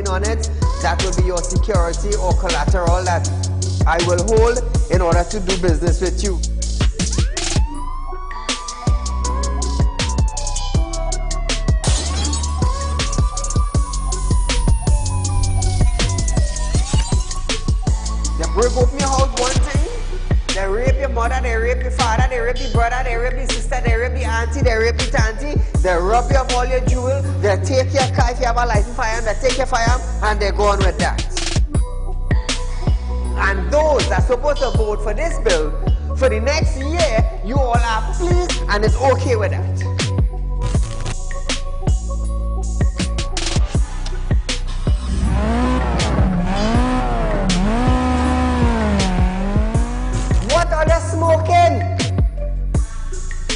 on it, that will be your security or collateral that I will hold in order to do business with you. They break open your house one thing, they rape your mother, they rape your father, they rape your brother, they rape your sister, they rape your auntie, they rape your auntie, they rob you of all your jewels, they take your car if you have a license firearm, they take your firearm and they go on with that. And those that are supposed to vote for this bill, for the next year, you all are pleased and it's okay with that. What are they smoking?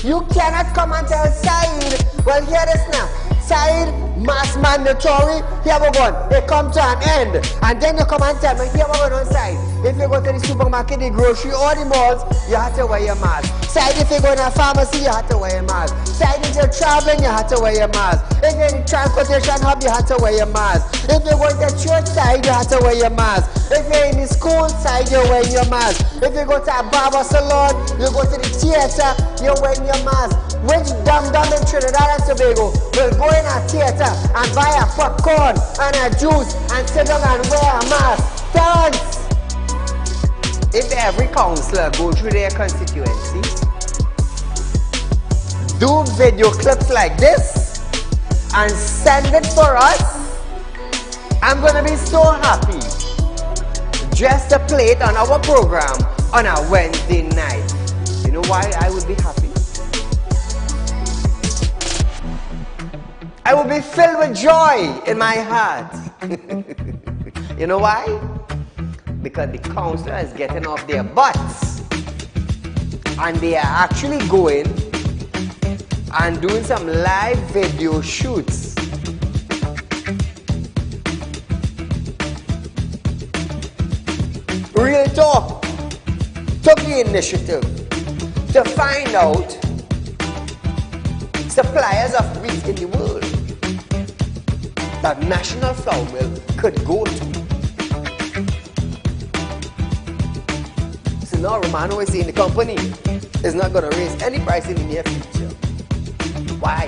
You cannot come and tell Saieed, well hear this now, Saieed, mass mandatory, here we go, it come to an end. And then you come and tell me, here we go on Saieed. If you go to the supermarket, the grocery, or the malls, you have to wear your mask. Saieed, if you go to a pharmacy, you have to wear your mask. Saieed, if you're traveling, you have to wear your mask. If you're in the transportation hub, you have to wear your mask. If you're going to church side, you have to wear your mask. If you're in the school side, you're wearing your mask. If you go to a barber salon, you go to the theater, you're wearing your mask. Which dum-dum in Trinidad and Tobago will go in a theater and buy a popcorn and a juice and sit down and wear a mask? Thanks! If every councillor go through their constituency, do video clips like this and send it for us, I'm gonna be so happy just to play it on our program on a Wednesday night. You know why I would be happy? I will be filled with joy in my heart. You know why? Because the councillor is getting off their butts and they are actually going and doing some live video shoots. Real Talk took the initiative to find out suppliers of wheat in the world that National Flour Mill could go to. So now Romano is saying the company is not going to raise any price in the near future. Why?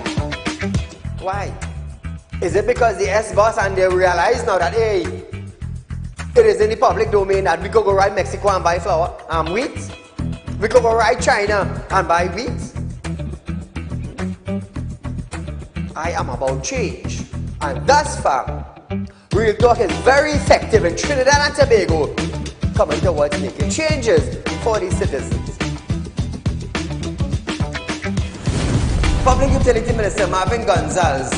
Why? Is it because the S-boss and they realize now that, hey, it is in the public domain that we could go right Mexico and buy flour and wheat? We could go right China and buy wheat? I am about change. And thus far, Real Talk is very effective in Trinidad and Tobago, coming towards making changes for the citizens. Public Utility Minister Marvin Gonzalez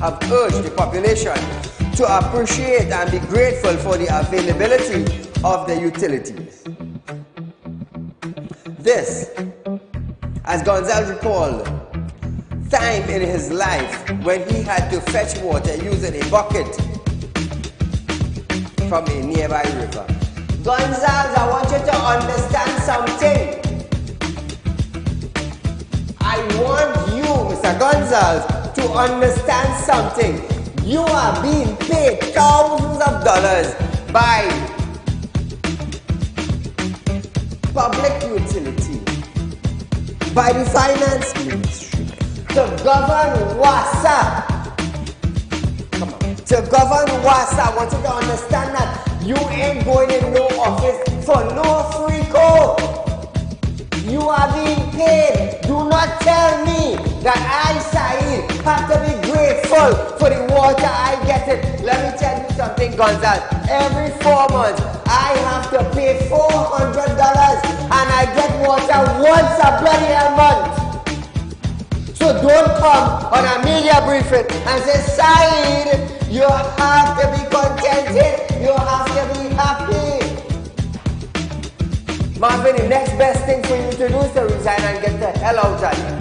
have urged the population to appreciate and be grateful for the availability of the utilities. This, as Gonzalez recalled, time in his life when he had to fetch water using a bucket from a nearby river. Gonzalez, I want you to understand something. I want you, Mr. Gonzalez, to understand something. You are being paid thousands of dollars by public utility, by the finance ministry, to govern WASA. Come on. To govern WASA, I want you to understand that you ain't going in no office for no free code. You are being paid. Do not tell me that I, Saieed, have to be grateful for the water I get it. Let me tell you something, Gonzalez. Every 4 months, I have to pay $400 and I get water once a bloody month. So don't come on a media briefing and say, Saieed, you have to be contented. You have to be happy. Marvin, the next best thing for you to do is to resign and get the hell out of here.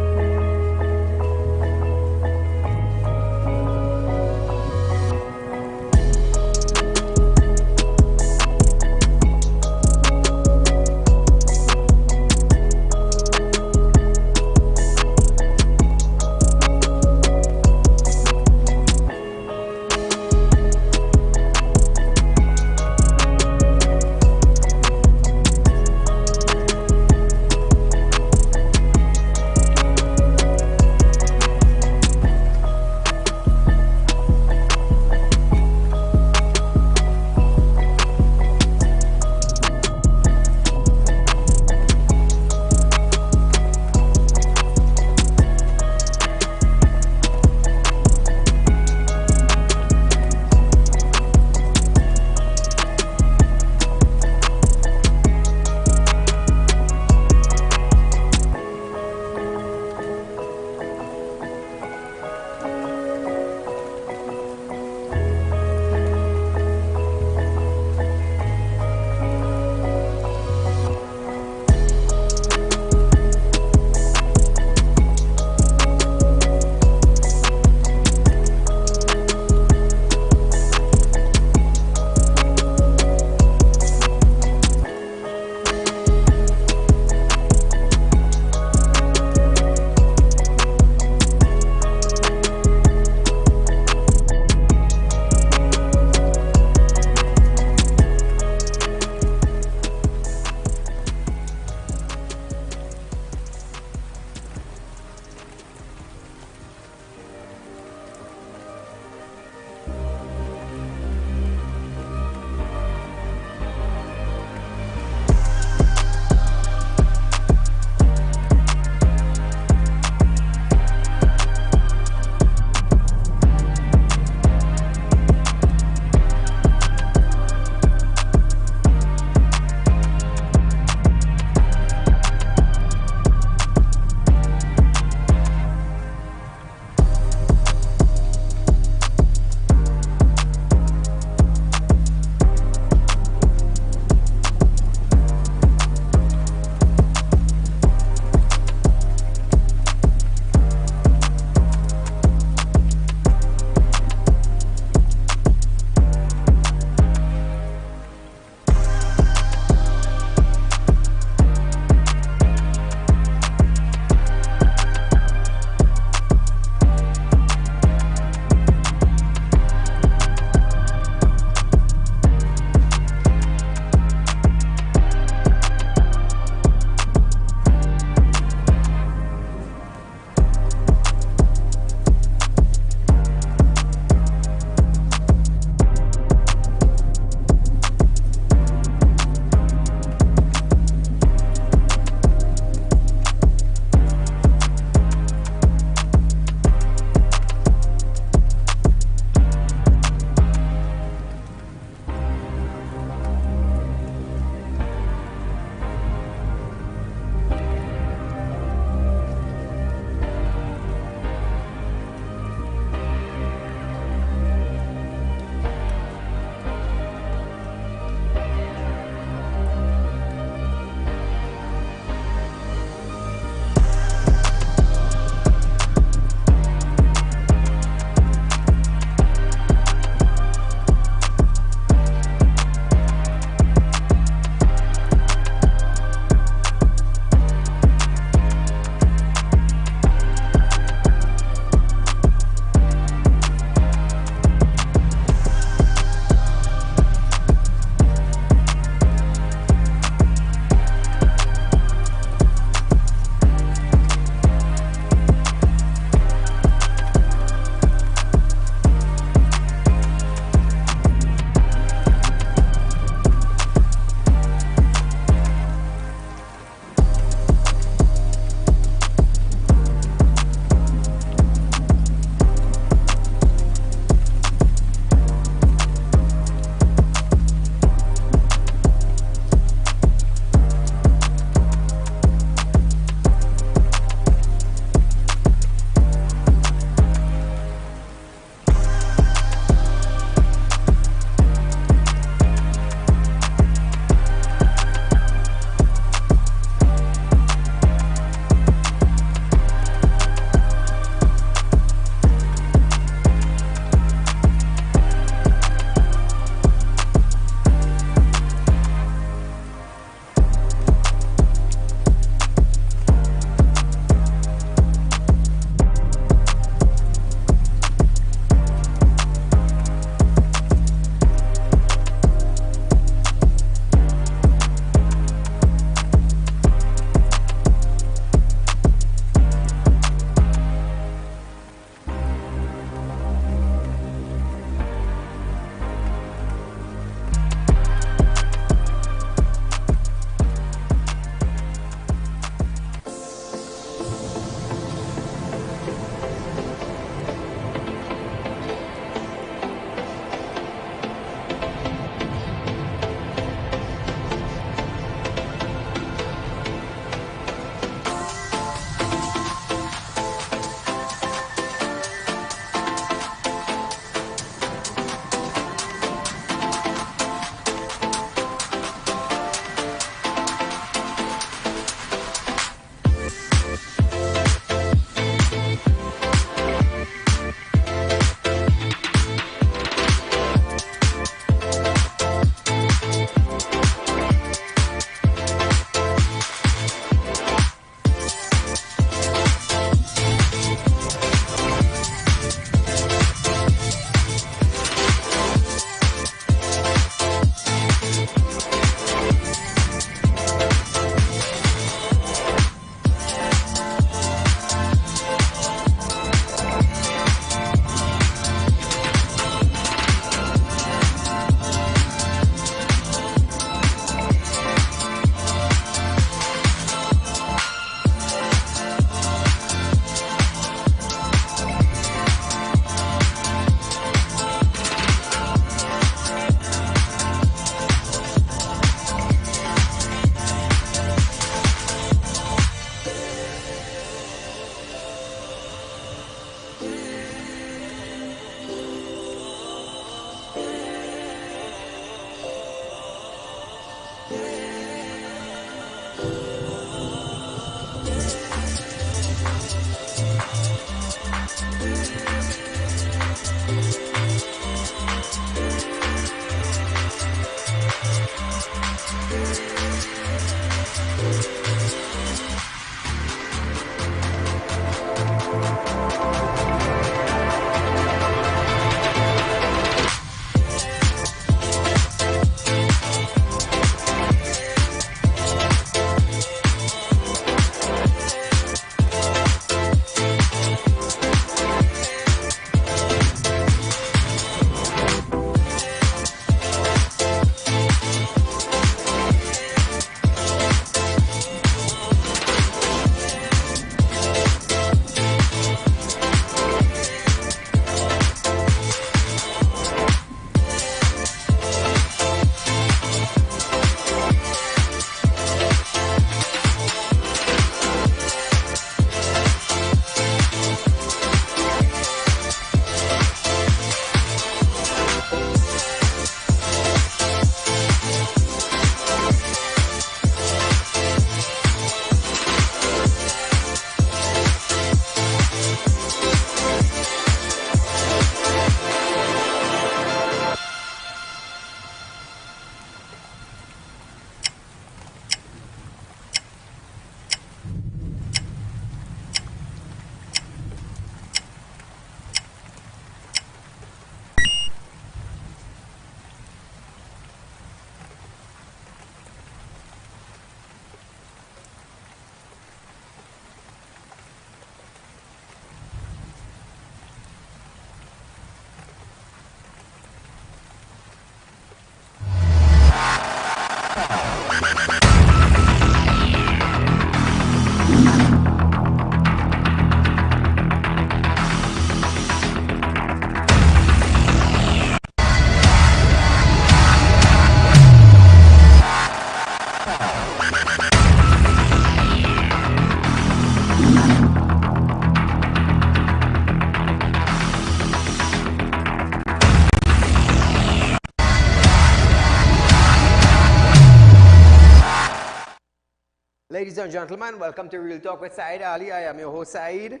Ladies and gentlemen, welcome to Real Talk with Saieed Ali. I am your host, Saeed.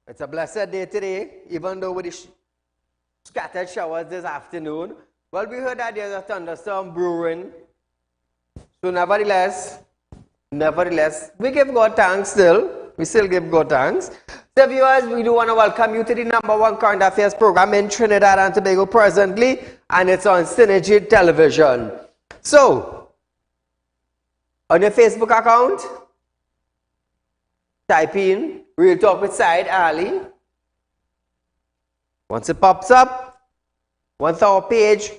It's a blessed day today, even though with the scattered showers this afternoon. Well, we heard that there's a thunderstorm brewing. So nevertheless, we give God thanks still. We still give God thanks. So viewers, we do want to welcome you to the #1 current affairs program in Trinidad and Tobago presently, and it's on Synergy Television. So, on your Facebook account, type in Real Talk with Saieed Ali. Once it pops up, once our page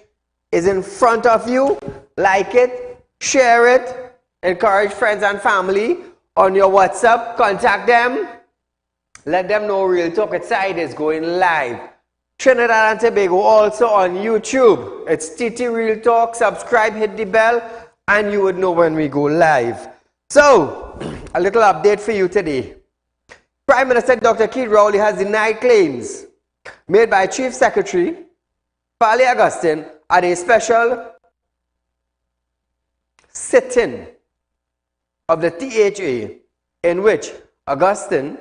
is in front of you, like it, share it, encourage friends and family. On your WhatsApp, contact them. Let them know Real Talk with Saieed is going live. Trinidad and Tobago also on YouTube. It's TT Real Talk. Subscribe, hit the bell, and you would know when we go live. So, a little update for you today. Prime Minister Dr. Keith Rowley has denied claims made by Chief Secretary Farley Augustine at a special sit-in of the THA in which Augustine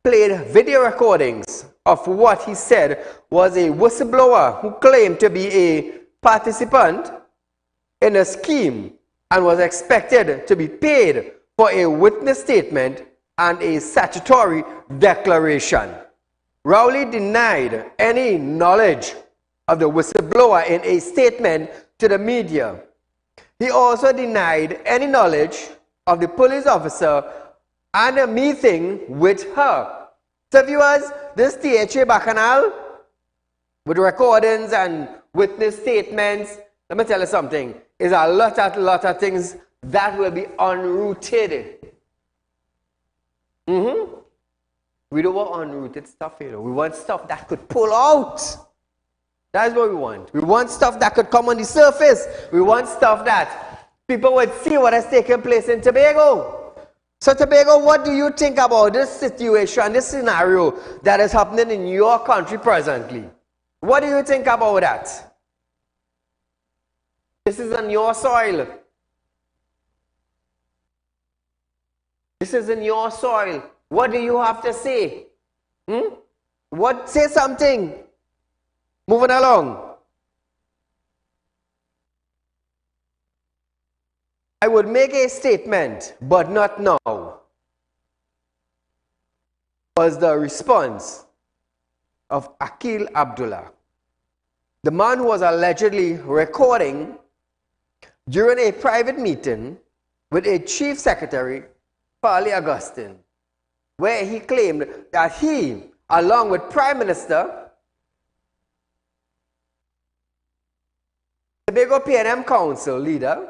played video recordings of what he said was a whistleblower who claimed to be a participant in a scheme and was expected to be paid for a witness statement and a statutory declaration. Rowley denied any knowledge of the whistleblower in a statement to the media. He also denied any knowledge of the police officer and a meeting with her. So viewers, this THA bacchanal with recordings and witness statements, let me tell you something, is a lot of things that will be unrooted. We don't want unrooted stuff, you know. We want stuff that could pull out. That's what we want. We want stuff that could come on the surface. We want stuff that people would see what has taken place in Tobago. So Tobago, what do you think about this situation, this scenario that is happening in your country presently? What do you think about that? This is on your soil. This is in your soil. What do you have to say? Say something. Moving along. I would make a statement, but not now, was the response of Akil Abdullah, the man who was allegedly recording during a private meeting with a chief secretary, Farley Augustine, where he claimed that he, along with Prime Minister, Tobago P&M Council leader,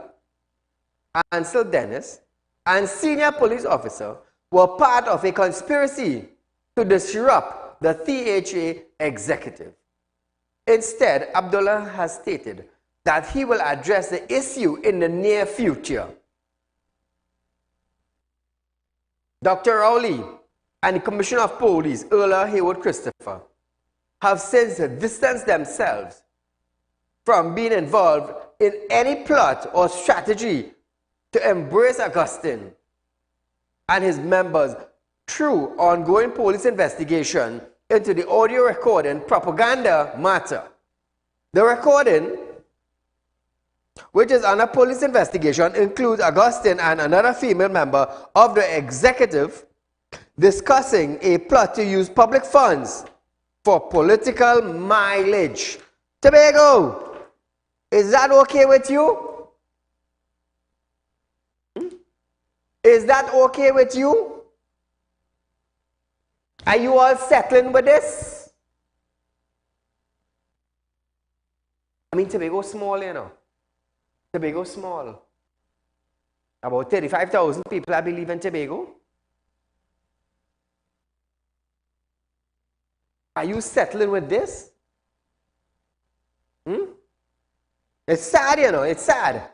Ansel Dennis, and senior police officer were part of a conspiracy to disrupt the THA executive. Instead, Abdullah has stated that he will address the issue in the near future. Dr. Ali and the Commissioner of Police, Earl Haywood Christopher, have since distanced themselves from being involved in any plot or strategy to embrace Augustine and his members through ongoing police investigation into the audio recording propaganda matter. The recording, which is under police investigation, includes Augustine and another female member of the executive discussing a plot to use public funds for political mileage. Tobago, is that okay with you? Is that okay with you? Are you all settling with this? I mean, Tobago small, you know. Tobago small. About 35,000 people, I believe, in Tobago. Are you settling with this? It's sad, you know. It's sad.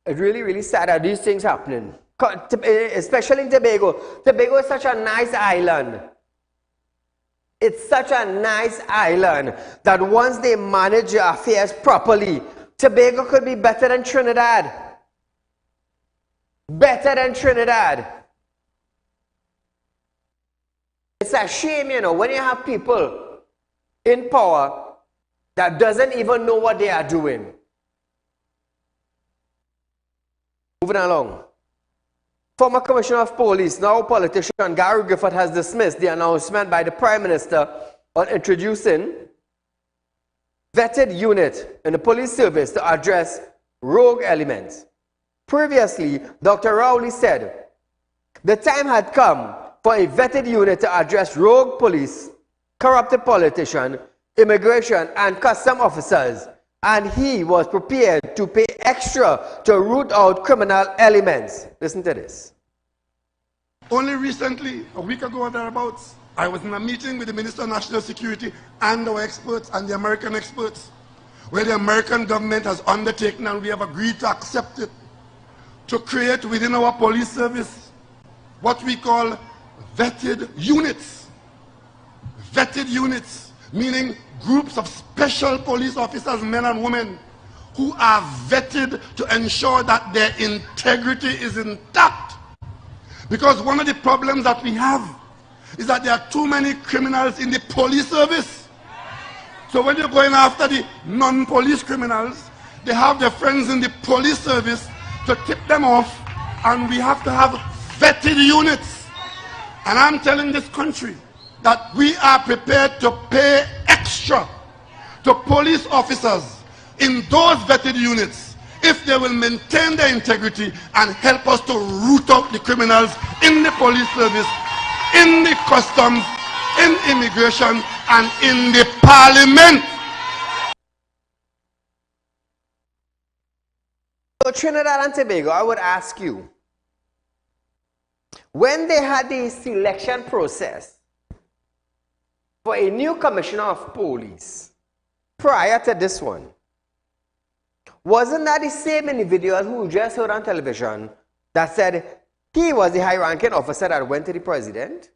It's really, really sad that these things happening. Especially in Tobago. Tobago is such a nice island. It's such a nice island that once they manage your affairs properly, Tobago could be better than Trinidad. Better than Trinidad. It's a shame, you know, when you have people in power that doesn't even know what they are doing. Moving along. Former Commissioner of Police, now politician Gary Griffith, has dismissed the announcement by the Prime Minister on introducing vetted unit in the police service to address rogue elements. Previously, Dr. Rowley said the time had come for a vetted unit to address rogue police, corrupted politicians, immigration and custom officers, and he was prepared to pay extra to root out criminal elements. Listen to this. Only recently, a week ago or thereabouts, I was in a meeting with the Minister of National Security and our experts and the American experts, where the American government has undertaken, and we have agreed to accept it, to create within our police service what we call vetted units. Vetted units, meaning groups of special police officers, men and women, who are vetted to ensure that their integrity is intact. Because one of the problems that we have is that there are too many criminals in the police service. So when you're going after the non-police criminals, they have their friends in the police service to tip them off, and we have to have vetted units. And I'm telling this country that we are prepared to pay extra to police officers in those vetted units if they will maintain their integrity and help us to root out the criminals in the police service, in the customs, in immigration, and in the parliament. So Trinidad and Tobago, I would ask you, when they had the selection process for a new commissioner of police prior to this one, wasn't that the same individual who just heard on television that said he was the high-ranking officer that went to the president?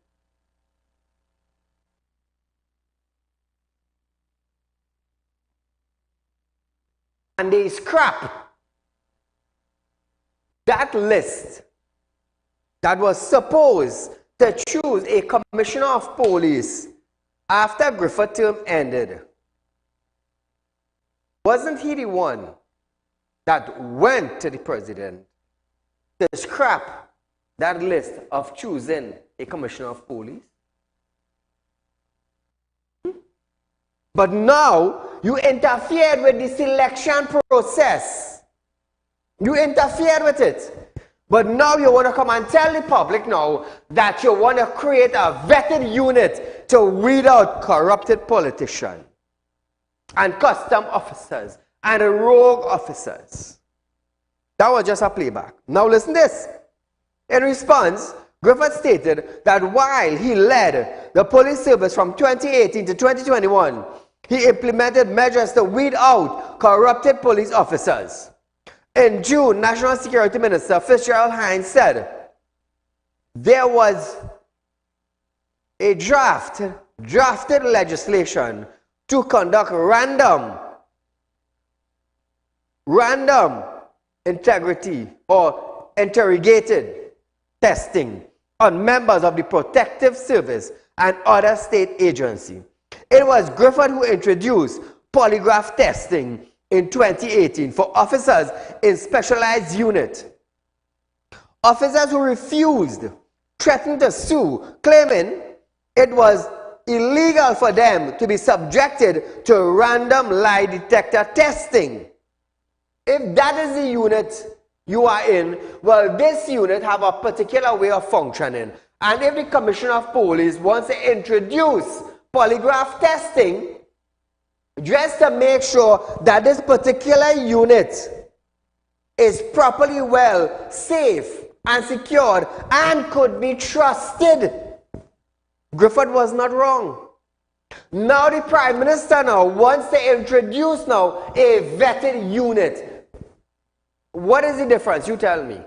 And they scrap that list that was supposed to choose a commissioner of police after Griffith's term ended, wasn't he the one that went to the president to scrap that list of choosing a commissioner of police? But now you interfered with the selection process. You interfered with it. But now you want to come and tell the public now that you want to create a vetted unit to weed out corrupted politicians and custom officers and rogue officers. That was just a playback. Now listen to this. In response, Griffith stated that while he led the police service from 2018 to 2021, he implemented measures to weed out corrupted police officers. In June, National Security Minister Fitzgerald Hines said there was a drafted legislation to conduct random integrity or interrogated testing on members of the Protective Service and other state agencies. It was Griffith who introduced polygraph testing in 2018 for officers in specialized units. Officers who refused threatened to sue, claiming it was illegal for them to be subjected to random lie detector testing. If that is the unit you are in, well, this unit have a particular way of functioning. And if the Commissioner of Police wants to introduce polygraph testing, just to make sure that this particular unit is properly well, safe, and secured, and could be trusted, Griffith was not wrong. Now the Prime Minister now wants to introduce now a vetted unit. What is the difference? You tell me.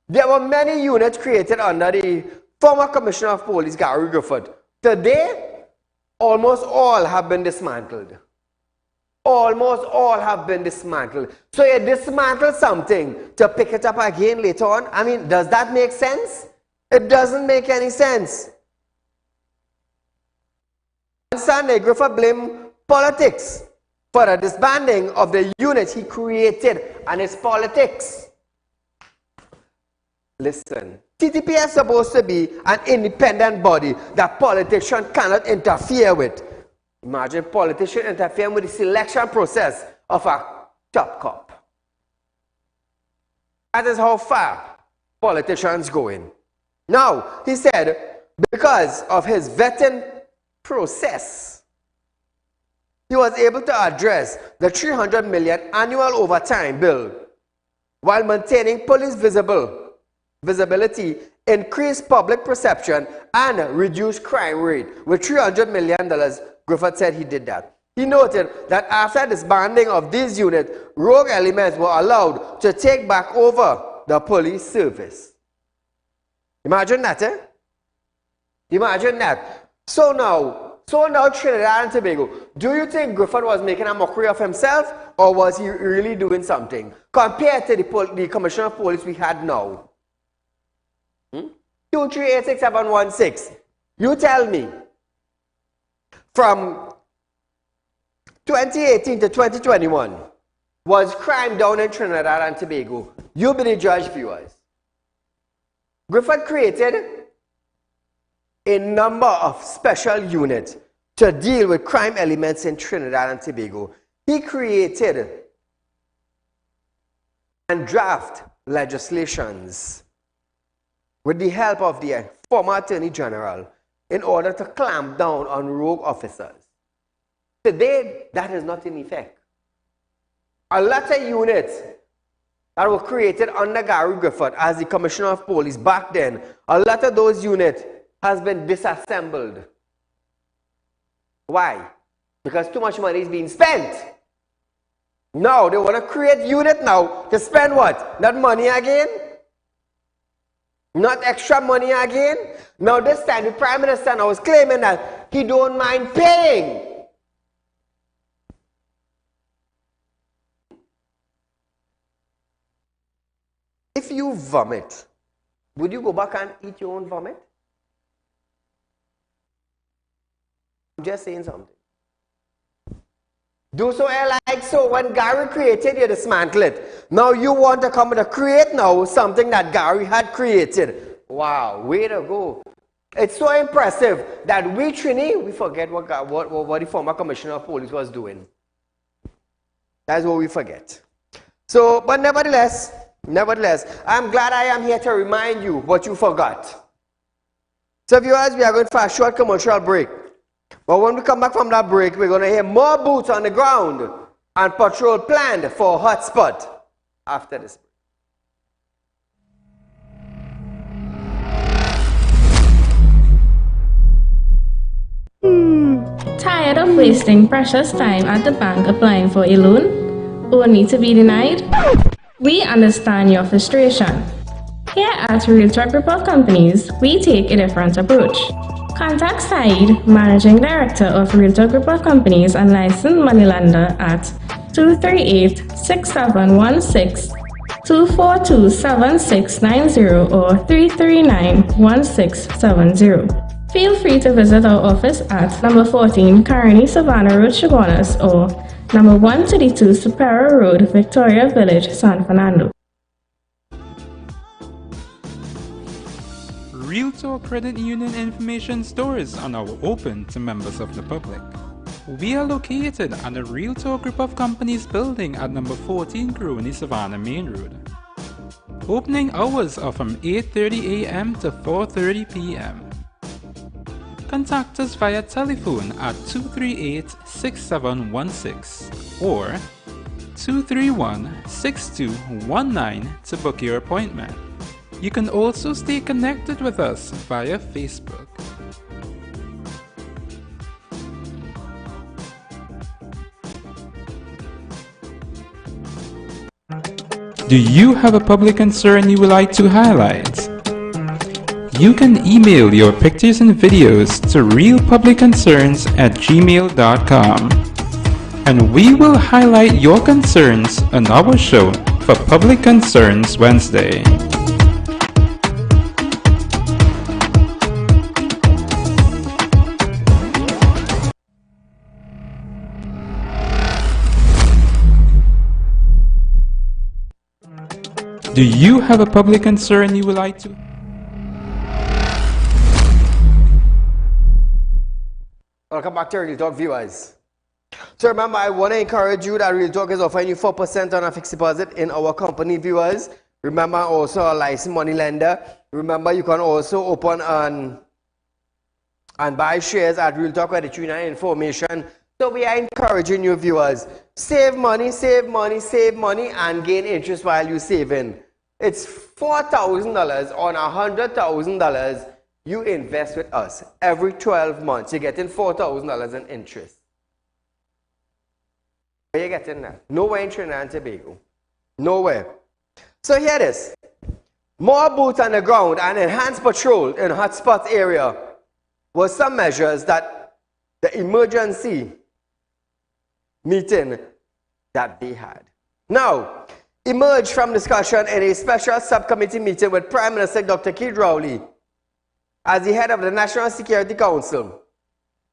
There were many units created under the former Commissioner of Police, Gary Griffith. Today, almost all have been dismantled. Almost all have been dismantled. So you dismantle something to pick it up again later on. I mean, does that make sense? It doesn't make any sense. On Sunday, Griffith blamed politics for the disbanding of the unit he created, and it's politics. Listen, TTP is supposed to be an independent body that politicians cannot interfere with. Imagine politicians interfering with the selection process of a top cop. That is how far politicians going. Now, he said, because of his vetting process, he was able to address the $300 million annual overtime bill while maintaining police visibility, increase public perception, and reduce crime rate. With $300 million, Griffith said he did that. He noted that after disbanding of these units, rogue elements were allowed to take back over the police service. Imagine that, eh? Imagine that. So now Trinidad and Tobago, do you think Griffith was making a mockery of himself, or was he really doing something compared to the Commissioner of Police we had now? 2386716. You tell me. From 2018 to 2021, was crime down in Trinidad and Tobago? You be the judge, viewers. Griffith created a number of special units to deal with crime elements in Trinidad and Tobago. He created and drafted legislations with the help of the former Attorney General in order to clamp down on rogue officers. Today, that is not in effect. A lot of units that were created under Gary Griffith as the Commissioner of Police back then, a lot of those units has been disassembled. Why? Because too much money is being spent. Now, they want to create unit now to spend what? Not money again? Not extra money again? Now this time the Prime Minister now is claiming that he don't mind paying. If you vomit, would you go back and eat your own vomit? just saying something. Do so like so. When Gary created, you dismantle it. Now you want to come to create now something that Gary had created. Wow, way to go. It's so impressive that we Trini, we forget what the former commissioner of police was doing. That's what we forget. So, but nevertheless, I'm glad I am here to remind you what you forgot. So viewers, we are going for a short commercial break. But when we come back from that break, we're going to hear more boots on the ground and patrol planned for a hotspot after this. Tired of wasting precious time at the bank applying for a loan, only to be denied? We understand your frustration. Here at Realtalk Group of Companies, we take a different approach. Contact Saieed, Managing Director of Realtalk Group of Companies and licensed moneylender at 238-6716, 242-7690 or 339-1670. Feel free to visit our office at number 14 Carney Savannah Road, Chaguanas, or number 132 Superior Road, Victoria Village, San Fernando. Realtalk Credit Union information stores are now open to members of the public. We are located at the Realtalk Group of Companies building at number 14 Carney Savannah Main Road. Opening hours are from 8:30 a.m. to 4:30 p.m. Contact us via telephone at 238-6716 or 231-6219 to book your appointment. You can also stay connected with us via Facebook. Do you have a public concern you would like to highlight? You can email your pictures and videos to realpublicconcerns@gmail.com, and we will highlight your concerns on our show for Public Concerns Wednesday. Do you have a public concern you would like to? Welcome back to Realtalk viewers. So remember, I want to encourage you that Realtalk is offering you 4% on a fixed deposit in our company, viewers. Remember, also a licensed money lender. Remember, you can also open and buy shares at Realtalk Credit Union information. So we are encouraging you, viewers, save money, and gain interest while you're saving. It's $4,000 on $100,000 you invest with us. Every 12 months, you're getting $4,000 in interest. Where are you getting that? Nowhere in Trinidad and Tobago. Nowhere. So here it is. More boots on the ground and enhanced patrol in hotspot area was some measures that the emergency meeting that they had. Now, emerged from discussion in a special subcommittee meeting with Prime Minister Dr. Saieed Ali as the head of the National Security Council,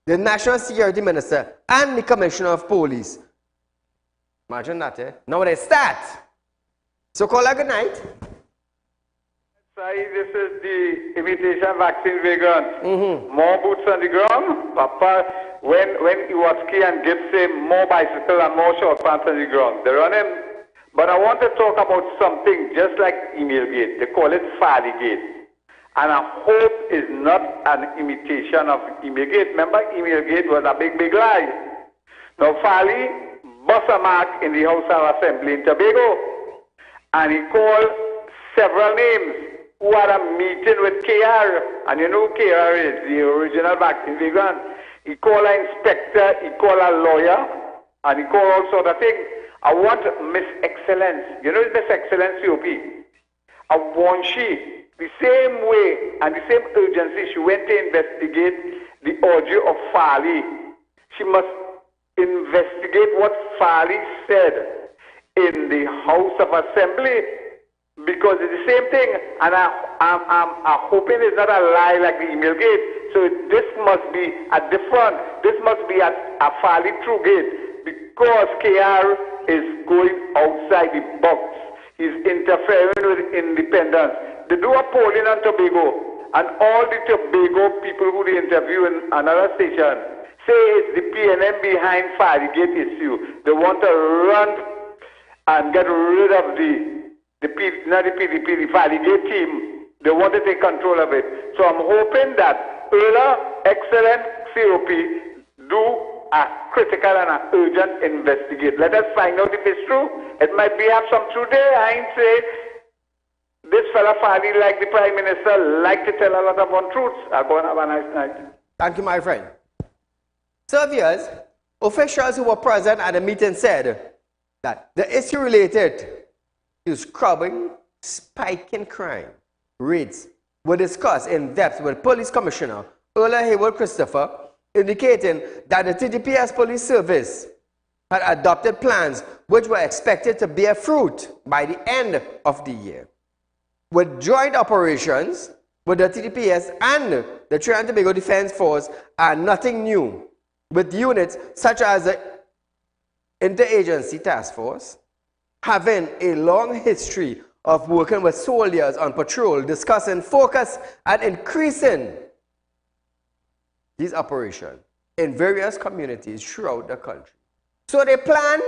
the National Security Minister, and the Commissioner of Police. Imagine that, eh? Now they start. So call a good night. Saeed, this is the imitation vaccine vegan. More boots on the ground. Papa, when Iwatsky and Gibbs say more bicycle and more short pants on the ground, they run him. But I want to talk about something just like Emailgate. They call it Farlygate. And I hope it's not an imitation of Emailgate. Remember, Emailgate was a big lie. Now, Farley bust a mark in the House of Assembly in Tobago, and he called several names who had a meeting with KR. And you know who KR is, the original vaccine vegan. He called an inspector, he called a lawyer, and he called all sorts of things. I want Miss Excellence. You know Miss Excellence COP? I want she, the same way and the same urgency she went to investigate the audio of Farley. She must investigate what Farley said in the House of Assembly, because it's the same thing, and I'm hoping it's not a lie like the Emailgate. So this must be a different, this must be a fairly true gate, because KR is going outside the box. He's interfering with independence. They do a polling on Tobago, and all the Tobago people who they interview in another station say it's the PNM behind Farigate issue. They want to run and get rid of the PDP, the Farigate team. They want to take control of it. So I'm hoping that excellent COP do a critical and an urgent investigate. Let us find out if it's true. It might be have some truth there. I ain't say this fella Fadi, like the Prime Minister, like to tell a lot of untruths. I go and have a nice night. Thank you, my friend. So, viewers, officials who were present at the meeting said that the issue related to scrubbing, spiking crime rates were discussed in depth with Police Commissioner Ola Hayward Christopher, indicating that the TDPS Police Service had adopted plans which were expected to bear fruit by the end of the year. With joint operations with the TDPS and the Trinidad and Tobago Defense Force are nothing new, with units such as the Interagency Task Force having a long history of working with soldiers on patrol, discussing focus and increasing these operations in various communities throughout the country. So they planned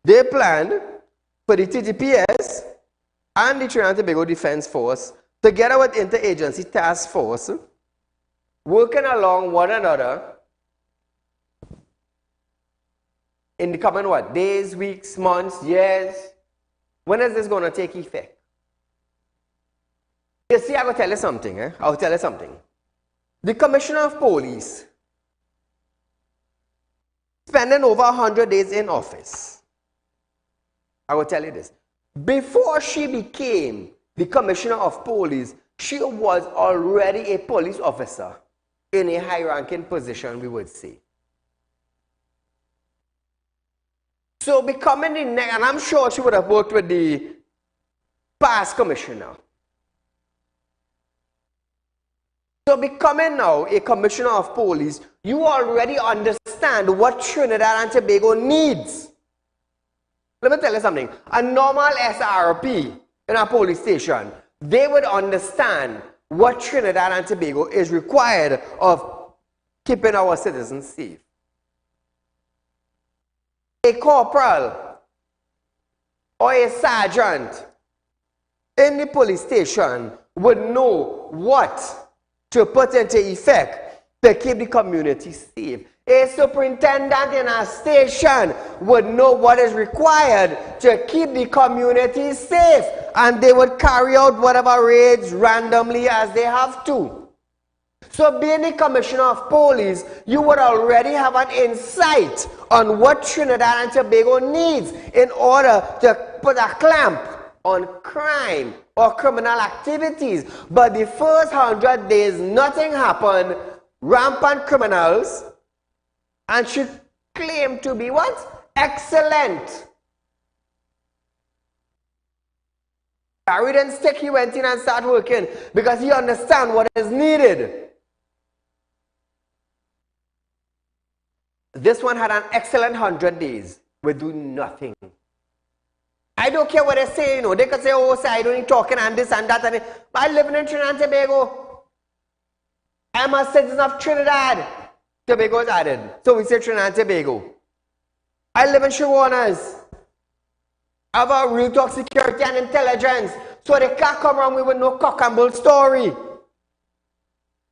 for the TDPS and the Trinidad and Tobago Defense Force, together with Interagency Task Force, working along one another in the coming days, weeks, months, years. When is this going to take effect? You see, I will tell you something. I'll tell you something. The Commissioner of Police, spending over 100 days in office, I will tell you this. Before she became the Commissioner of Police, she was already a police officer in a high-ranking position, we would say. So becoming the next, and I'm sure she would have worked with the past commissioner. So becoming now a Commissioner of Police, you already understand what Trinidad and Tobago needs. Let me tell you something. A normal SRP in a police station, they would understand what Trinidad and Tobago is required of keeping our citizens safe. A corporal or a sergeant in the police station would know what to put into effect to keep the community safe. A superintendent in a station would know what is required to keep the community safe, and they would carry out whatever raids randomly as they have to. So being the Commissioner of Police, you would already have an insight on what Trinidad and Tobago needs in order to put a clamp on crime or criminal activities. But the first 100 days, nothing happened. Rampant criminals, and she claimed to be what? Excellent. Harry didn't stick, he went in and started working because he understands what is needed. This one had an excellent 100 days with doing nothing. I don't care what they say, you know. They could say, oh, say, I don't need talking and this and that. But I live in Trinidad and Tobago. I'm a citizen of Trinidad. Tobago is added. So we say Trinidad and Tobago. I live in Shawanas. I have a real talk security and intelligence. So they can't come around with no cock and bull story.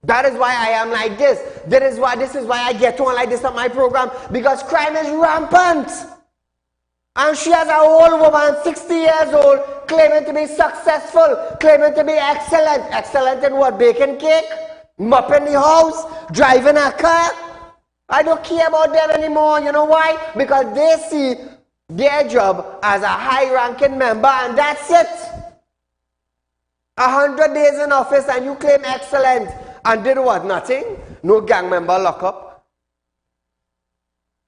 That is why I am like this. This is why I get on like this on my program. Because crime is rampant. And she has an old woman, 60 years old, claiming to be successful, claiming to be excellent. Excellent in what? Baking cake? Mopping the house? Driving a car? I don't care about them anymore. You know why? Because they see their job as a high-ranking member, and that's it. 100 days in office and you claim excellent. And did what? Nothing? No gang member lock up.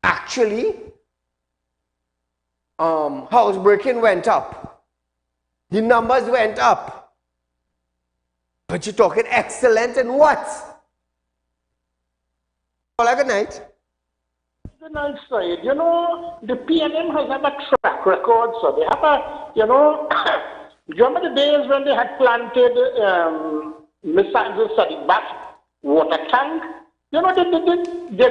Actually, housebreaking went up. The numbers went up. But you're talking excellent in what? Well, good night. Good night, Saeed. You know, the PNM has have a track record, so they have a, you know, do you remember the days when they had planted missiles at the back water tank? You know, they're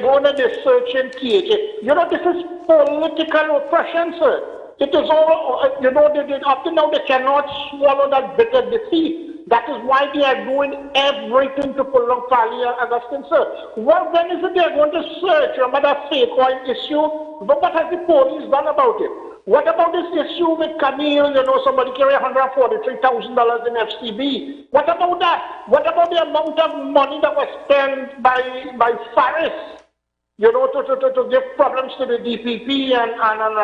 going to the search and THA. You know, this is political oppression, sir. It is all, you know, up to now they cannot swallow that bitter defeat. That is why they are doing everything to pull on Fali and Augustine, sir. Well, when is it they are going to search? Remember that fake oil issue? But what has the police done about it? What about this issue with Camille, you know, somebody carry $143,000 in FCB? What about that? What about the amount of money that was spent by Faris, you know, to give problems to the DPP and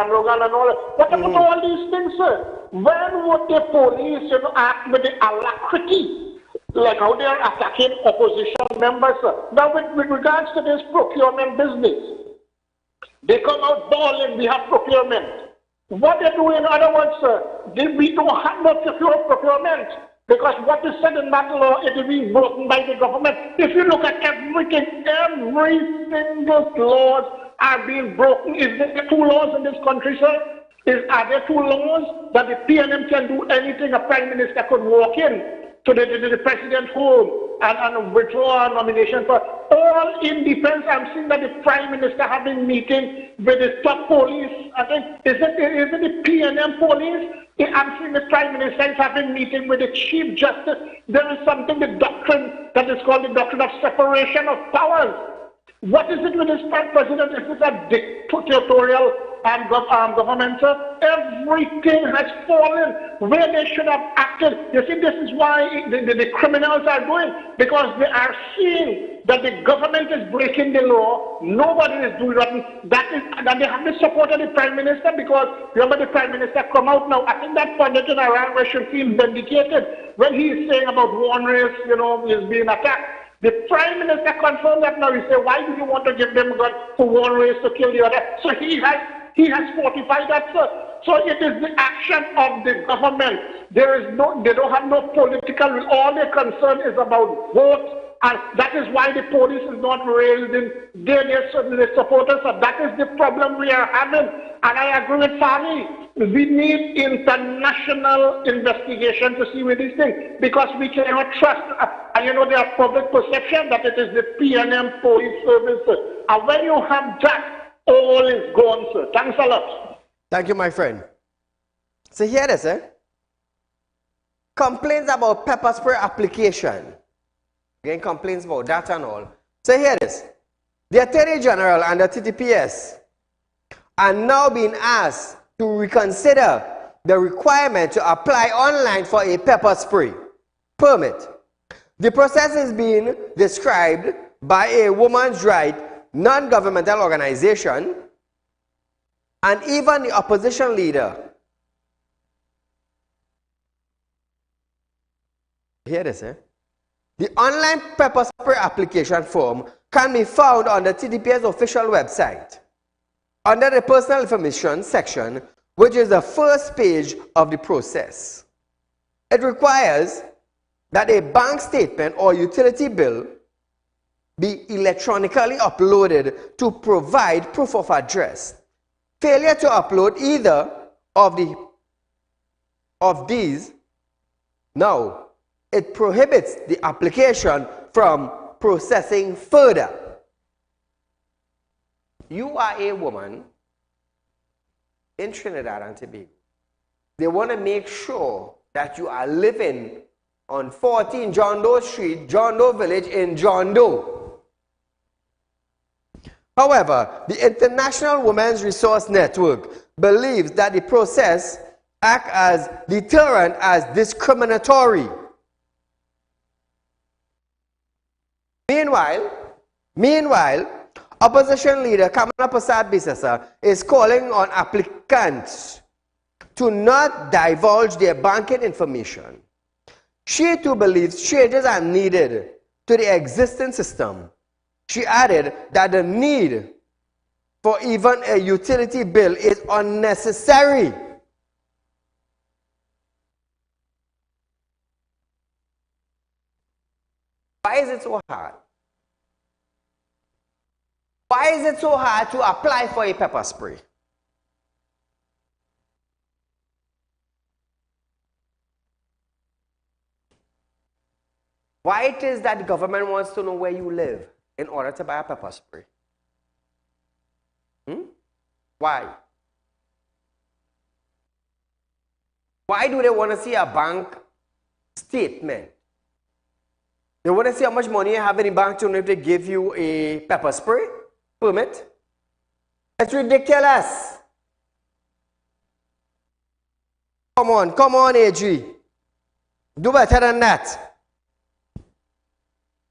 Logan and all that? What about all these things, sir? When would the police, you know, act with the alacrity, like how they are attacking opposition members, sir? Now, with regards to this procurement business, they come out bawling, we have procurement. What they do, in other words, sir, we don't have no secure procurement because what is said in that law is being broken by the government. If you look at everything, every single laws are being broken. Is there 2 laws in this country, sir? Are there 2 laws that the PNM can do anything? A prime minister could walk in to the president's home and withdraw a nomination for all in defense. I'm seeing that the prime minister having meeting with the top police. I think, is it the PNM police? I'm seeing the prime minister is having meeting with the chief justice. There is something, the doctrine that is called the doctrine of separation of powers. What is it with this president? Is this a dictatorial government, sir? Everything has fallen where they should have acted. You see, this is why the criminals are doing, because they are seeing that the government is breaking the law. Nobody is doing nothing. That they have the support of the prime minister, because remember the prime minister come out now. I think that Pandit in Iran should feel vindicated when he is saying about one race, you know, is being attacked. The prime minister confirmed that now. He said, why do you want to give them gun for one race to kill the other? So he has fortified that, sir. So it is the action of the government. They don't have no political, all their concern is about vote. And that is why the police is not raising their supporters. So that is the problem we are having. And I agree with Fali. We need international investigation to see with these things, because we cannot trust, and you know, there are public perception that it is the PNM police service. And when you have that, all is gone, sir. Thanks a lot. Thank you, my friend. So here it is, eh? Complaints about pepper spray application. Again, complaints about that and all. So here it is. The Attorney General and the TTPS are now being asked to reconsider the requirement to apply online for a pepper spray permit. The process is being described by a women's rights non-governmental organization and even the opposition leader. Here it is, eh? The online pepper spray application form can be found on the TTPS official website under the personal information section, which is the first page of the process. It requires that a bank statement or utility bill be electronically uploaded to provide proof of address. Failure to upload either of these, now, it prohibits the application from processing further. You are a woman in Trinidad and Tobago. They want to make sure that you are living on 14 John Doe Street, John Doe Village in John Doe. However, the International Women's Resource Network believes that the process acts as deterrent as discriminatory. Meanwhile, opposition leader Kamala Prasad Bisasa is calling on applicants to not divulge their banking information. She too believes changes are needed to the existing system. She added that the need for even a utility bill is unnecessary. Why is it so hard? Why is it so hard to apply for a pepper spray? Why it is that the government wants to know where you live in order to buy a pepper spray? Why? Why do they want to see a bank statement? They want to see how much money you have in the bank to know if they give you a pepper spray permit. It's ridiculous. Come on, AG. Do better than that.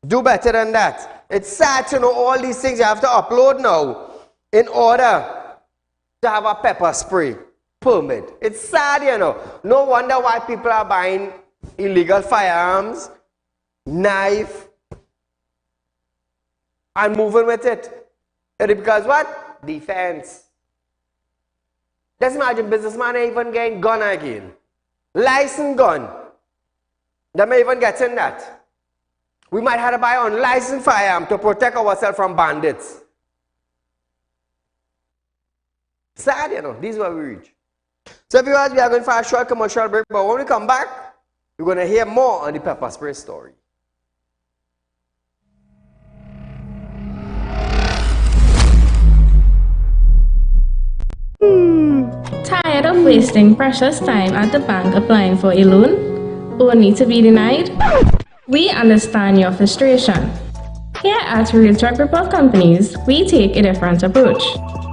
Do better than that. It's sad to know all these things you have to upload now in order to have a pepper spray permit. It's sad, you know. No wonder why people are buying illegal firearms, knife, and moving with it. Because what? Defense. Just imagine businessman even getting gun again. Licensed gun. They may even get in that. We might have to buy unlicensed firearm to protect ourselves from bandits. Sad, you know. This is where we reach. So viewers, we are going for a short commercial break, but when we come back, we're going to hear more on the pepper spray story. Tired of wasting precious time at the bank applying for a loan, only to be denied? We understand your frustration. Here at Realtalk Group of Companies, we take a different approach.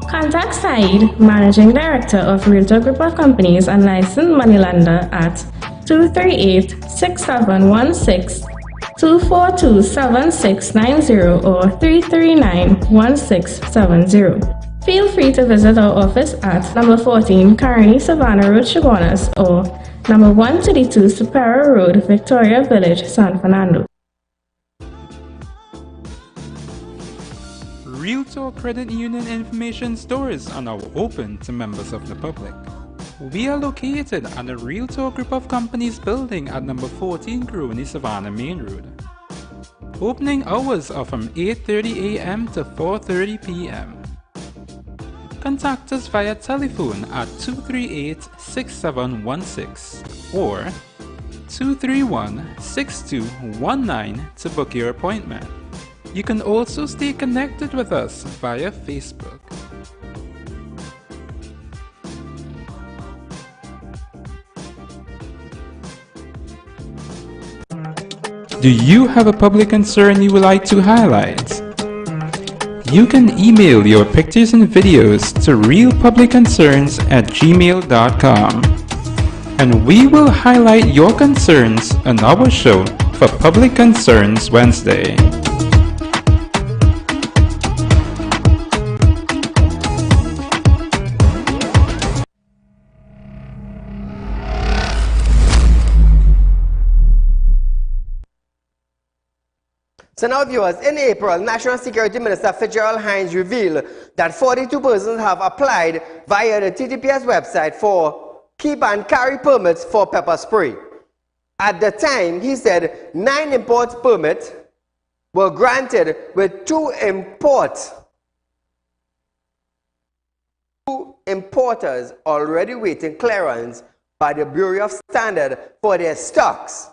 Contact Saieed, Managing Director of Realtalk Group of Companies and licensed moneylender at 238-6716, 242-7690 or 339-1670. Feel free to visit our office at number 14 Carney Savannah Road, Chaguanas, or number 132 Superior Road, Victoria Village, San Fernando. Realtalk Credit Union information stores are now open to members of the public. We are located at the Realtalk Group of Companies building at number 14 Grooney Savannah Main Road. Opening hours are from 8:30 a.m. to 4:30 p.m. Contact us via telephone at 238-6716 or 231-6219 to book your appointment. You can also stay connected with us via Facebook. Do you have a public concern you would like to highlight? You can email your pictures and videos to realpublicconcerns@gmail.com, and we will highlight your concerns on our show for Public Concerns Wednesday. So now viewers, in April, National Security Minister Fitzgerald Hines revealed that 42 persons have applied via the TTPS website for keep and carry permits for pepper spray. At the time, he said 9 import permits were granted with 2 importers already waiting clearance by the Bureau of Standards for their stocks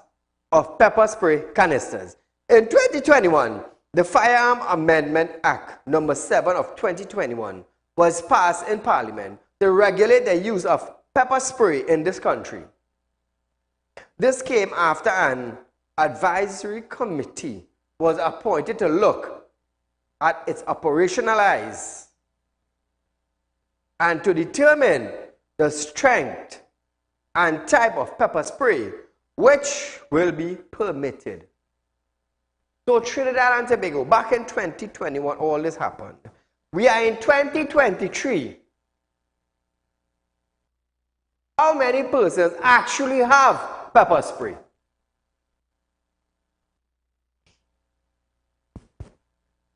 of pepper spray canisters. In 2021, the Firearm Amendment Act No. 7 of 2021 was passed in Parliament to regulate the use of pepper spray in this country. This came after an advisory committee was appointed to look at its operationalize and to determine the strength and type of pepper spray which will be permitted. So Trinidad and Tobago, back in 2021, all this happened. We are in 2023. How many persons actually have pepper spray?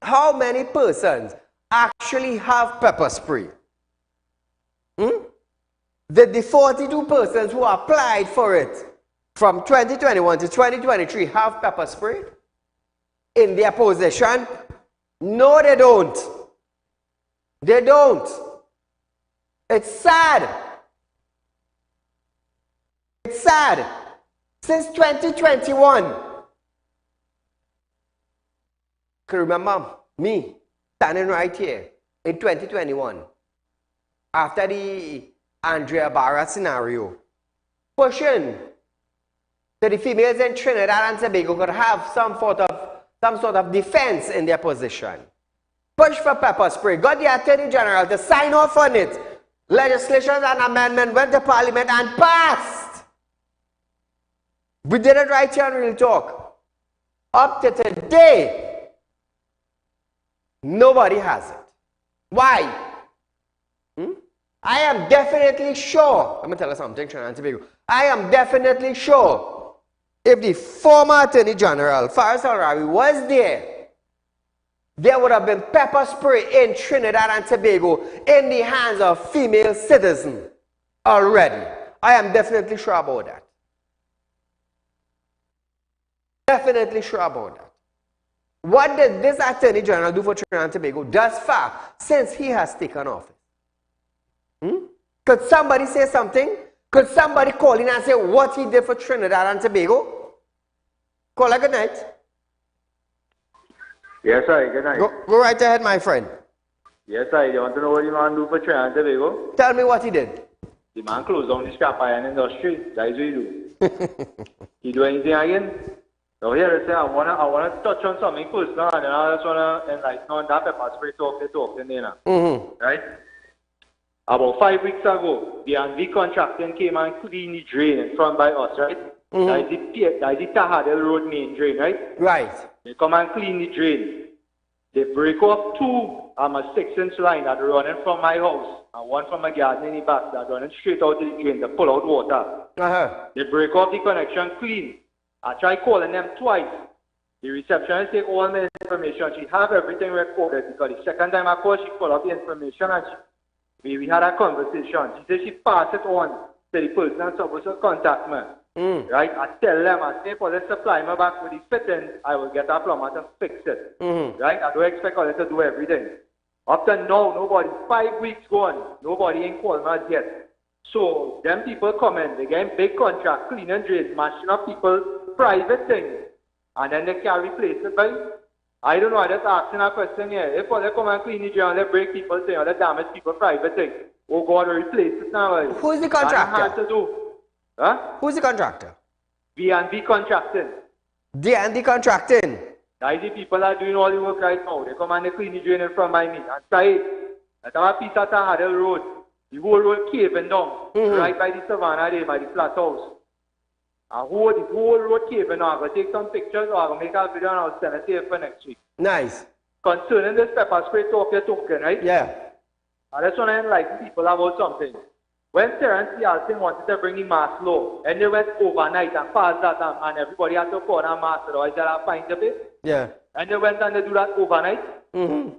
How many persons actually have pepper spray? Did the 42 persons who applied for it from 2021 to 2023 have pepper spray? in their position? No, they don't. They don't. It's sad. It's sad. Since 2021, can remember me standing right here in 2021 after the Andrea Barra scenario, pushing that the females in Trinidad and Tobago could have some sort of defense in their position. Push for pepper spray. Got the Attorney General to sign off on it. Legislation and amendment went to Parliament and passed. We did it right here on Real Talk. Up to today, nobody has it. Why? I am definitely sure, let me tell you something, Trinidad and Tobago. I am definitely sure if the former Attorney General, Faris Al-Rawi, was there would have been pepper spray in Trinidad and Tobago in the hands of female citizens already. I am definitely sure about that. Definitely sure about that. What did this Attorney General do for Trinidad and Tobago thus far since he has taken office? Could somebody say something? Could somebody call in and say what he did for Trinidad and Tobago? Call a good night. Yes, sir. Good night. Go right ahead, my friend. Yes, sir. You want to know what the man do for Trinidad and Tobago? Tell me what he did. The man closed down the scrap iron industry. That is what he do. He do anything again? So here I say I wanna touch on something personal, and then I just wanna enlighten on that pepper spray talk in there. Right? About 5 weeks ago, the NV contracting came and cleaned the drain in front by us, right? That is the Tahadel Road main drain, right? Right. They come and clean the drain. They break up two a 6-inch line that running from my house and one from my garden in the back that running straight out to the drain to pull out water. They break up the connection clean. I try calling them twice. The receptionist take all my information. She have everything recorded because the second time I called, she pulled up the information and we had a conversation. She said she passed it on to the person that's supposed to contact me. Right? I tell them, I say, for the supply me back with the fitting, I will get a plumber to fix it. Right? I don't expect her to do everything. Up to now, nobody, 5 weeks gone, nobody ain't called me yet. So, them people come in, they get big contract, clean and drain, mashing up people's private things, and then they can't replace it by. I don't know, I just asking a question here. If they come and clean the drain, they break people's things, or they damage people's private things, oh God, replace it now. Who's the contractor? That's hard to do. Huh? Who's the contractor? V&V contracting. D&D contracting. That is the people that are doing all the work right now. They come and they clean the drain in front of me. And Saieed, that's a piece of Tahadel Road. The whole road caving down, right by the savannah there, by the flat house. And the whole road caving down. I'm going to take some pictures or I'm going to make a video and I'll send it to you for next week. Nice. Concerning this pepper spray talk you're talking, right? Yeah. I just want to enlighten people about something. When Terence Yalton wanted to bring the mass law, and they went overnight and passed that and everybody had to call a mass law, is that a fine of it? Yeah. And they went and they do that overnight.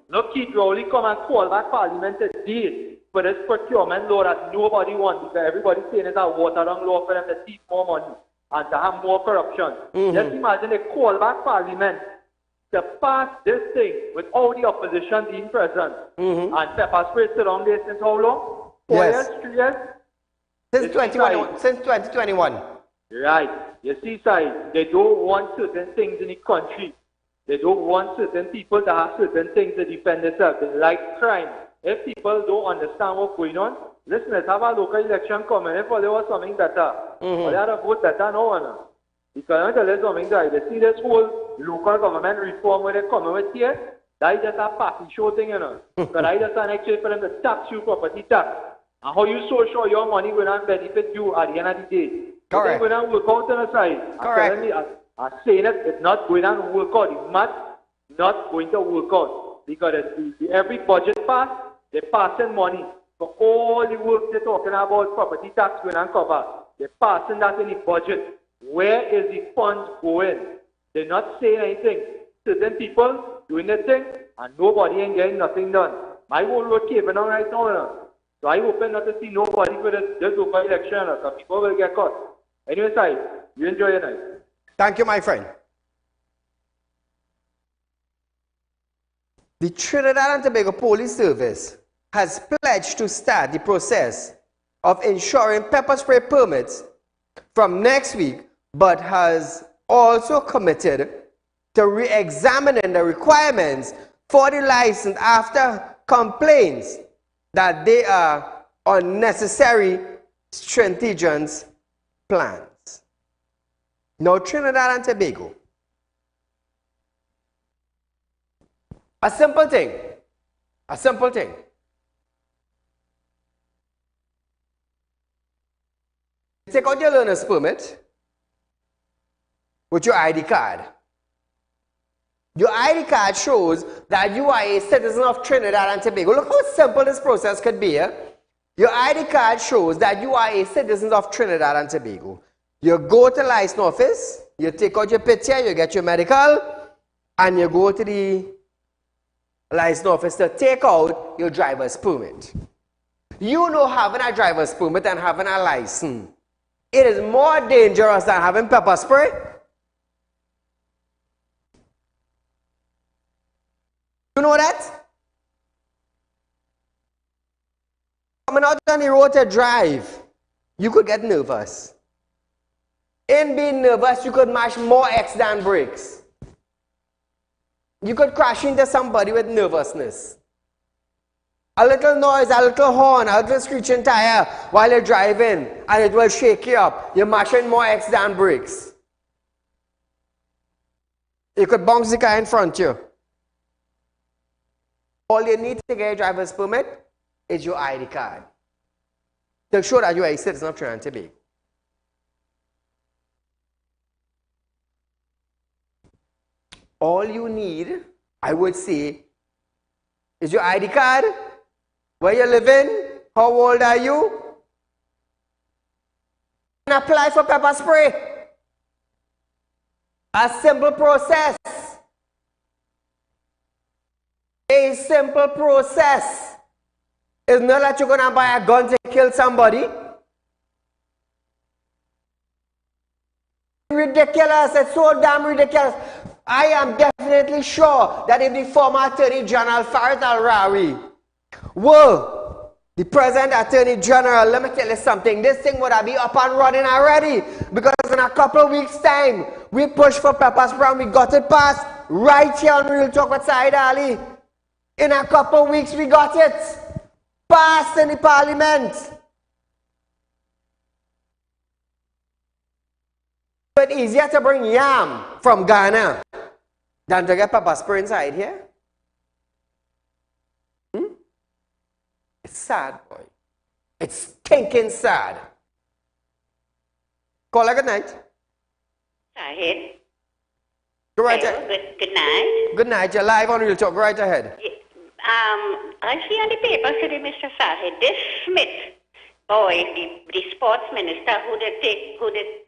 Look, Keith Rowley come and call back Parliament today for this procurement law that nobody wants because everybody's saying it's a watered-down law for them to keep more money and to have more corruption. Just imagine they call back Parliament to pass this thing without the opposition being present. And pepper spray sit on there since how long? 4 years, 3 years? Since 2021. Right. You see, Saieed, they don't want certain things in the country. They don't want certain people to have certain things to defend themselves. They like crime. If people don't understand what's going on, listen, let's have a local election coming. If there was something better, or they had a vote better, no one. Because I'm telling you something, guys. They see this whole local government reform where they're coming with here, that is just a party show thing, you know. Because I just an exchange for them to tax you property tax. And how you so sure your money will not benefit you at the end of the day. Correct. It's going to work out on the side. Correct. I'm saying it, it's not going to work out. The math not going to work out. Because every budget pass, they're passing money for all the work they're talking about, property tax going and cover. They're passing that in the budget. Where is the funds going? They're not saying anything. Certain people doing their thing, and nobody ain't getting nothing done. My whole road caving on right now, you know. So I hope not to see nobody for this local election, so people will get caught. Anyway, Saieed, you enjoy your night. Thank you, my friend. The Trinidad and Tobago Police Service has pledged to start the process of ensuring pepper spray permits from next week, but has also committed to re-examining the requirements for the license after complaints that they are unnecessary stringent plans. Now, Trinidad and Tobago, a simple thing. Take out your learner's permit with your ID card. Your ID card shows that you are a citizen of Trinidad and Tobago. Look how simple this process could be. Your ID card shows that you are a citizen of Trinidad and Tobago. You go to the license office, you take out your picture, you get your medical, and you go to the license office to take out your driver's permit. You know, having a driver's permit and having a license, it is more dangerous than having pepper spray. You know that? Coming out on the road to drive, you could get nervous. In being nervous, you could mash more X than brakes. You could crash into somebody with nervousness. A little noise, a little horn, a little screeching tire while you're driving, and it will shake you up. You're mashing more X than brakes. You could bounce the car in front of you. All you need to get a driver's permit is your ID card to show that you are a citizen of Trinidad and Tobago. All you need, I would say, is your ID card, where you living, how old are you, and apply for pepper spray. A simple process. A simple process. It's not that you're going to buy a gun to kill somebody. Ridiculous. It's so damn ridiculous. I am definitely sure that if the former Attorney General Farid Al-Rawi were the present Attorney General, let me tell you something, this thing would have been up and running already, because in a couple of weeks' time, we pushed for pepper spray and we got it passed right here on Real Talk with Saieed Ali. In a couple of weeks, we got it passed in the Parliament. It's easier to bring yam from Ghana than to get pepper spray inside here. It's sad, boy. It's stinking sad. Call her good night. Saieed. Go right ahead. Good night. Good night. You're live on Real Talk. Go right ahead. I see on the paper today, Mr. Saieed, this Smith boy, the sports minister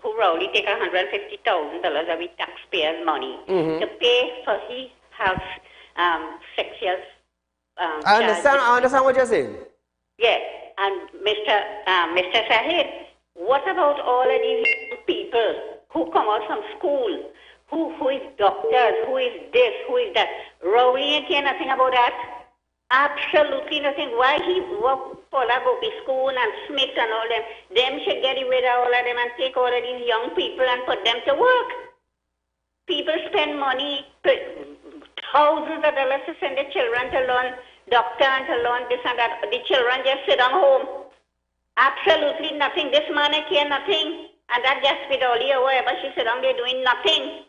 who rowdy take $150,000 of his taxpayers' money to pay for his house 6 years. I understand what you're saying. Yeah, and Mr. Saieed, what about all of these people who come out from school, who is doctors, who is this, who is that? Rowley ain't care nothing about that. Absolutely nothing. Why he walk Paula go to school and Smith and all them? Them should get rid of all of them and take all of these young people and put them to work. People spend money, thousands of dollars to send their children to learn doctor and to learn this and that. The children just sit on home. Absolutely nothing. This man ain't care nothing. And that just with all or whatever she sit on there doing nothing.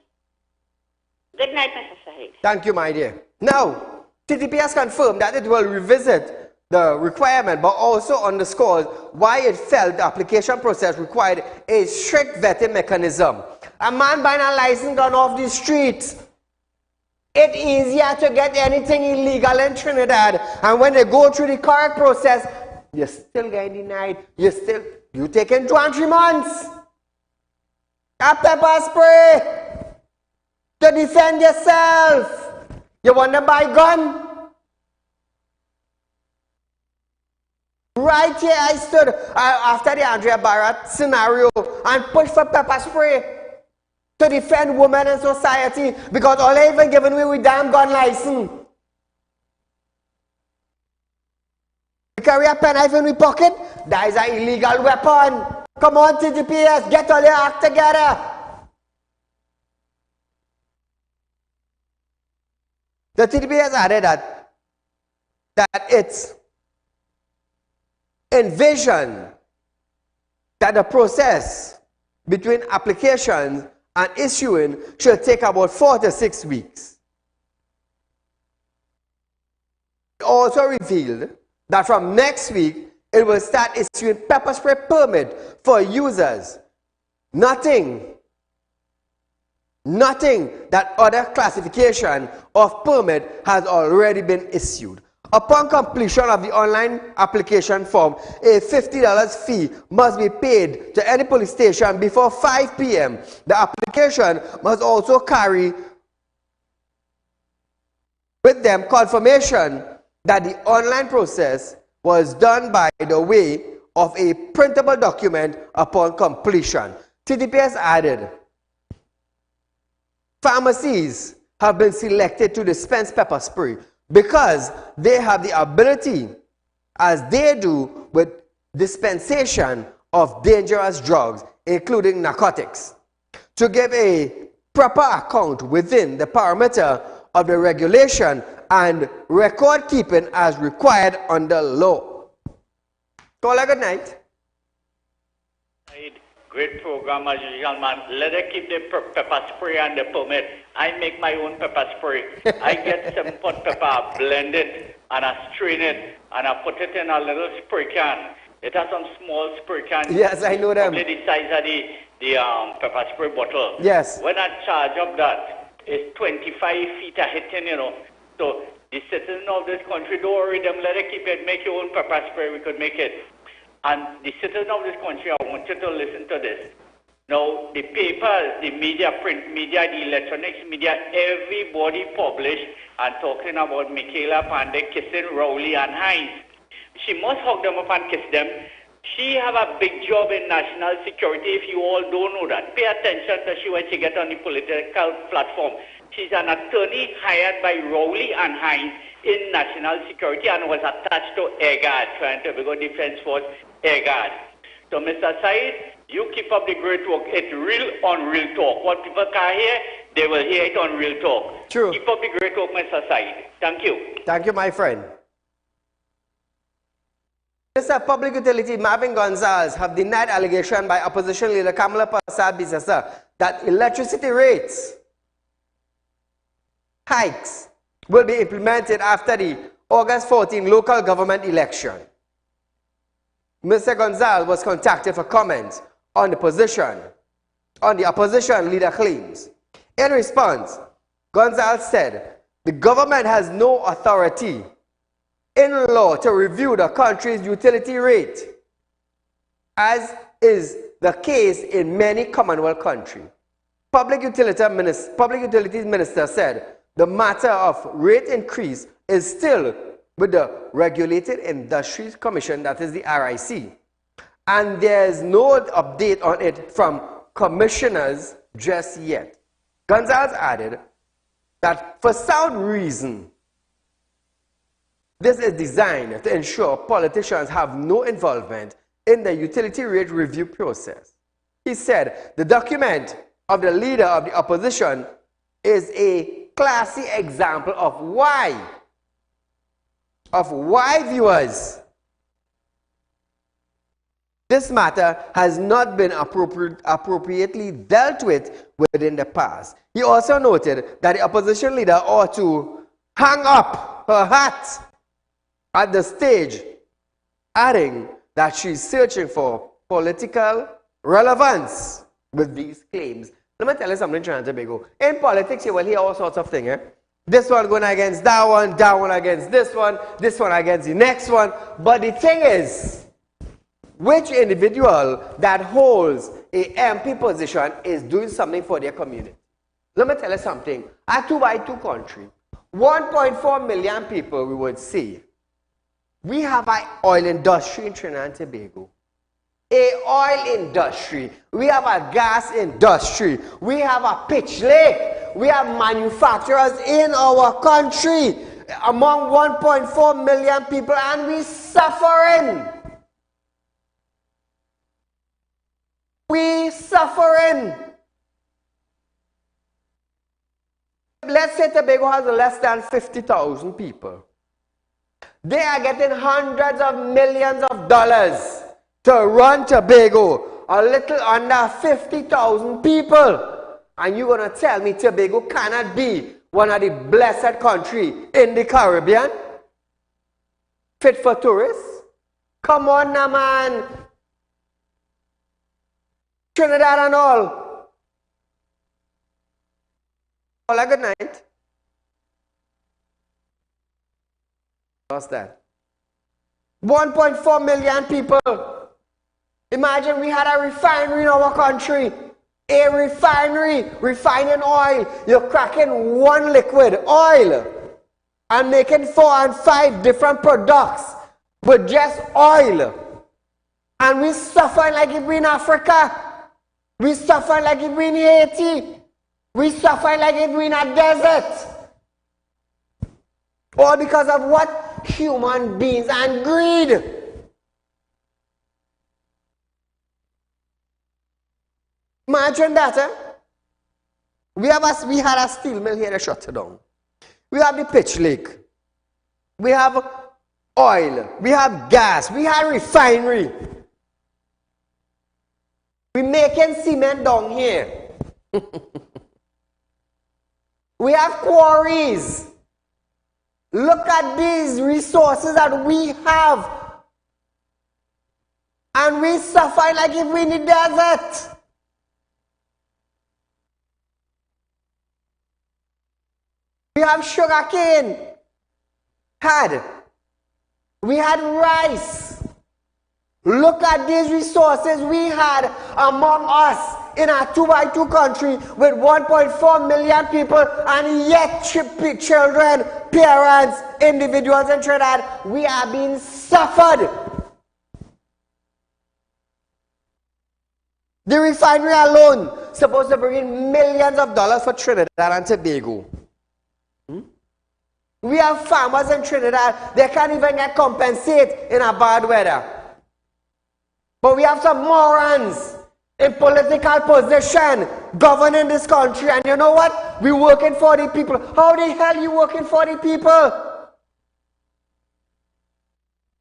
Good night, Mr. Saieed. Thank you, my dear. Now, TTP has confirmed that it will revisit the requirement, but also underscores why it felt the application process required a strict vetting mechanism. A man buying a license gun off the street, it's easier to get anything illegal in Trinidad, and when they go through the correct process, you're still getting denied. You taking 2 and 3 months. A pepper spray to defend yourself. You want to buy gun? Right here I stood after the Andrea Barrett scenario and pushed for pepper spray to defend women in society, because all they even giving me with damn gun license. carry a penknife in my pocket? That is an illegal weapon. Come on, TGPS, get all your act together. The TGPS added that it's envisioned that the process between applications and issuing should take about 4 to 6 weeks. It also revealed that from next week, it will start issuing pepper spray permit for users. Nothing that other classification of permit has already been issued. Upon completion of the online application form, a $50 fee must be paid to any police station before 5 p.m. The application must also carry with them confirmation that the online process was done by the way of a printable document upon completion. TTPS added, pharmacies have been selected to dispense pepper spray because they have the ability, as they do with dispensation of dangerous drugs, including narcotics, to give a proper account within the parameter of the regulation and record keeping as required under law. Call a good night. Great program as usual, man. Let her keep the pepper spray and the permit. I make my own pepper spray. I get some pot pepper, blend it, and I strain it, and I put it in a little spray can. It has some small spray cans. Yes, I know them. Probably the size of the pepper spray bottle. Yes. When I charge up that, it's 25 feet a hitting, you know. So the citizens of this country, don't worry them, let her keep it, make your own pepper spray, we could make it. And the citizens of this country, I want you to listen to this. Now, the papers, the media, print media, the electronics media, everybody published and talking about Michaela Pandey kissing Rowley and Hines. She must hug them up and kiss them. She have a big job in national security, if you all don't know that. Pay attention to she when she get on the political platform. She's an attorney hired by Rowley and Hines in national security and was attached to EGAD, trying to become Defense Force EGAD. So, Mr. Said, you keep up the great work. It's real on Real Talk. What people can hear, they will hear it on Real Talk. True. Keep up the great work, Mr. Said. Thank you. Thank you, my friend. Minister of Public Utility Marvin Gonzalez have denied allegation by opposition leader Kamala Persad-Bissessar that electricity rates hikes will be implemented after the August 14 local government election. Mr. Gonzalez was contacted for comments on the opposition leader claims. In response, Gonzalez said the government has no authority in law to review the country's utility rate, as is the case in many Commonwealth countries. Public Utilities Minister said the matter of rate increase is still with the Regulated Industries Commission, that is the RIC, and there's no update on it from commissioners just yet. Gonzalez added that for sound reason, this is designed to ensure politicians have no involvement in the utility rate review process. He said the document of the leader of the opposition is a classic example of why viewers, this matter has not been appropriately dealt with within the past. He also noted that the opposition leader ought to hang up her hat at the stage, adding that she's searching for political relevance with these claims. Let me tell you something, Trinidad and Tobago. In politics, you will hear all sorts of things. This one going against that one against this one against the next one. But the thing is, which individual that holds a MP position is doing something for their community? Let me tell you something. A 2x2 country, 1.4 million people, we would say. We have an oil industry in Trinidad and Tobago. A oil industry. We have a gas industry. We have a pitch lake. We have manufacturers in our country. among 1.4 million people, and we suffering. We suffering. Let's say Tobago has less than 50,000 people. They are getting hundreds of millions of dollars to run Tobago, a little under 50,000 people. And you're going to tell me Tobago cannot be one of the blessed countries in the Caribbean? Fit for tourists? Come on now, man. Trinidad and all. All a good night. What's that? 1.4 million people. Imagine we had a refinery in our country. A refinery refining oil. You're cracking one liquid, oil, and making 4 and 5 different products with just oil. And we suffer like if we're in Africa. We suffer like if we're in Haiti. We suffer like if we're in a desert. All because of what? Human beings and greed. Imagine that, eh? We had a steel mill here that shut down. We have the pitch lake. We have oil. We have gas. We have refinery. We're making cement down here. We have quarries. Look at these resources that we have. And we suffer like if we're in the desert. We have sugar cane. We had rice. Look at these resources we had among us in a 2x2 country with 1.4 million people, and yet children, parents, individuals in Trinidad, we are being suffered. The refinery alone supposed to bring in millions of dollars for Trinidad and Tobago. We have farmers in Trinidad, they can't even get compensate in a bad weather. But we have some morons in political position governing this country, and you know what? We're working for the people. How the hell are you working for the people?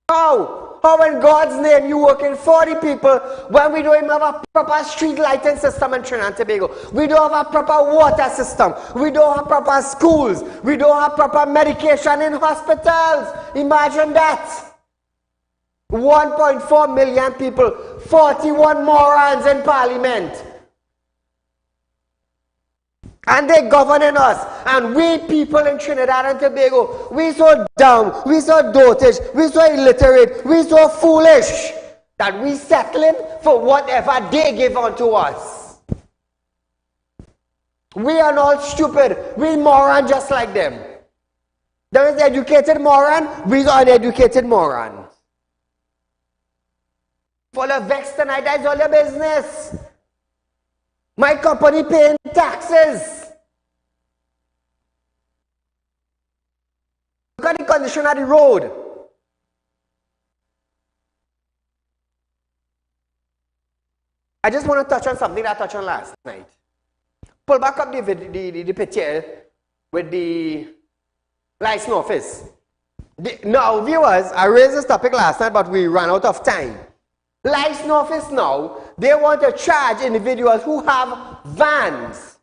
How? How in God's name you working for the people when we don't even have a proper street lighting system in Trinidad and Tobago? We don't have a proper water system. We don't have proper schools. We don't have proper medication in hospitals. Imagine that. 1.4 million people, 41 morons in parliament. And they governing us. And we people in Trinidad and Tobago, we so dumb, we so dotage, we so illiterate, we so foolish that we settling for whatever they give unto us. We are not stupid. We moron just like them. There is educated moron, we are uneducated moron. Full of vex tonight, that's all your business. My company paying taxes. Look at the condition of the road. I just want to touch on something that I touched on last night. Pull back up the picture with the license office. Now, viewers, I raised this topic last night, but we ran out of time. License office now, they want to charge individuals who have vans.